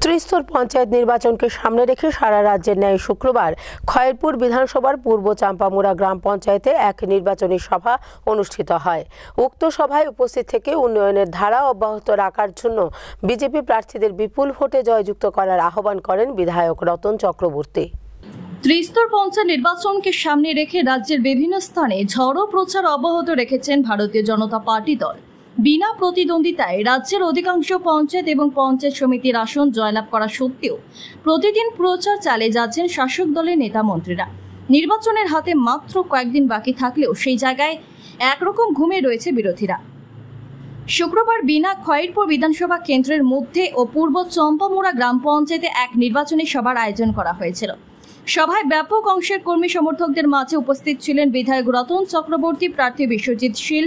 ত্রিস্তর পঞ্চায়েত নির্বাচনকে সামনে রেখে সারা রাজ্যের ন্যায় শুক্রবার খয়েরপুর বিধানসভার পূর্ব চাম্পামুড়া গ্রাম পঞ্চায়েতে এক নির্বাচনী সভা অনুষ্ঠিত হয়। উক্ত সভায় উপস্থিত থেকে উন্নয়নের ধারা অব্যাহত রাখার জন্য বিজেপি প্রার্থীদের বিপুল ভোটে জয়যুক্ত করার আহ্বান করেন বিধায়ক রতন চক্রবর্তী। ত্রিস্তর পঞ্চায়েত নির্বাচনকে সামনে রেখে রাজ্যের বিভিন্ন স্থানে ঝড়ো প্রচার অব্যাহত রেখেছেন ভারতীয় জনতা পার্টি দল। বিনা প্রতিদ্বন্দ্বিতায় রাজ্যের অধিকাংশ পঞ্চায়েত এবং পঞ্চায়েত সমিতির আসন জয়লাভ করা সত্ত্বেও প্রতিদিন প্রচার চালিয়ে যাচ্ছেন শাসক দলের নেতা মন্ত্রীরা। নির্বাচনের হাতে মাত্র কয়েকদিন বাকি থাকলেও সেই জায়গায় একরকম ঘুমিয়ে রয়েছে বিরোধীরা। শুক্রবার বিনা খয়েরপুর বিধানসভা কেন্দ্রের মধ্যে ও পূর্ব চম্পামুড়া গ্রাম পঞ্চায়েতে এক নির্বাচনী সভার আয়োজন করা হয়েছিল। সভায় ব্যাপক অংশের কর্মী সমর্থকদের মাঝে উপস্থিত ছিলেন বিধায়ক রতন চক্রবর্তী, প্রার্থী বিশ্বজিৎ শীল,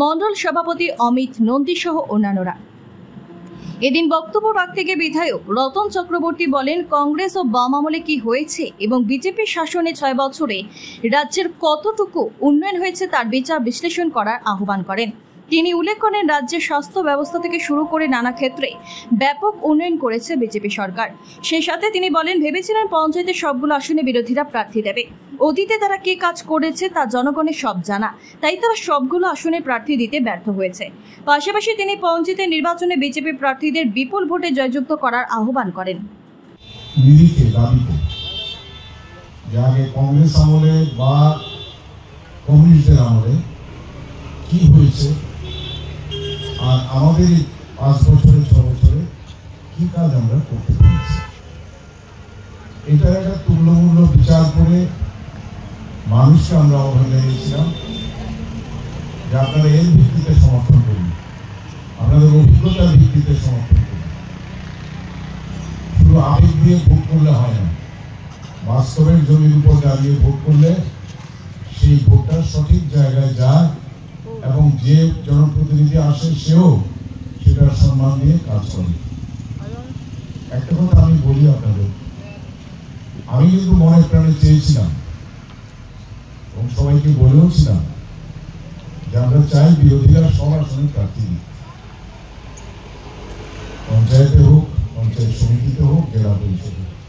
মণ্ডল সভাপতি অমিত নন্দী সহ অন্যান্যরা। এদিন বক্তব্য রাখতে গিয়ে বিধায়ক রতন চক্রবর্তী বলেন, কংগ্রেস ও বাম আমলে কি হয়েছে এবং বিজেপির শাসনে 6 বছরে রাজ্যের কতটুকু উন্নয়ন হয়েছে তার বিচার বিশ্লেষণ করার আহ্বান করেন। তিনি উল্লেখ করেন, রাজ্যের স্বাস্থ্য ব্যবস্থা থেকে শুরু করে নানা ক্ষেত্রে ব্যাপক উন্নয়ন করেছে বিজেপি সরকার। সেই সাথে তিনি বলেন, ভেবেছিলেন পঞ্চায়েতের সবগুলো আসনে বিরোধীরা প্রার্থী দেবে। অতীতে তারা কি কাজ করেছে তা জনগণের সব জানা, তাই তারা সবগুলো আসনে প্রার্থী দিতে ব্যর্থ হয়েছে। পাশাপাশি তিনি পঞ্চায়েতের নির্বাচনে বিজেপি প্রার্থীদের বিপুল ভোটে জয়যুক্ত করার আহ্বান করেন। কংগ্রেস আমলে বা কমিউনিস্টদের আমলে কি হয়েছে আর আমাদের 5 বছরে 6 বছরে কি কাজ আমরা করতে পেরেছি, এটা একটা তুল্যমূল্য বিচার করে মানুষকে আমরা আহ্বান জানিয়েছিলাম যে আপনারা এর ভিত্তিতে সমর্থন করুন, আপনাদের অভিজ্ঞতার ভিত্তিতে সমর্থন করুন। শুধু আবেগ দিয়ে ভোট করলে হয় না, বাস্তবের জমির উপর দাঁড়িয়ে ভোট করলে সেই ভোটটা সঠিক জায়গায় যায় এবং যে জনপ্রতিনিধি আসে সেও সেটার সম্মান দিয়ে কাজ করে। একটা কথা আমি বলি আপনাদের, আমি কিন্তু মনে প্রাণে চেয়েছিলাম এবং সবাইকে বলেওছিলাম যে আমরা চাই বিরোধীরা সব আসনে প্রার্থী দিক, পঞ্চায়েতে হোক, পঞ্চায়েত সমিতিতে হোক, জেলা পরিষদে।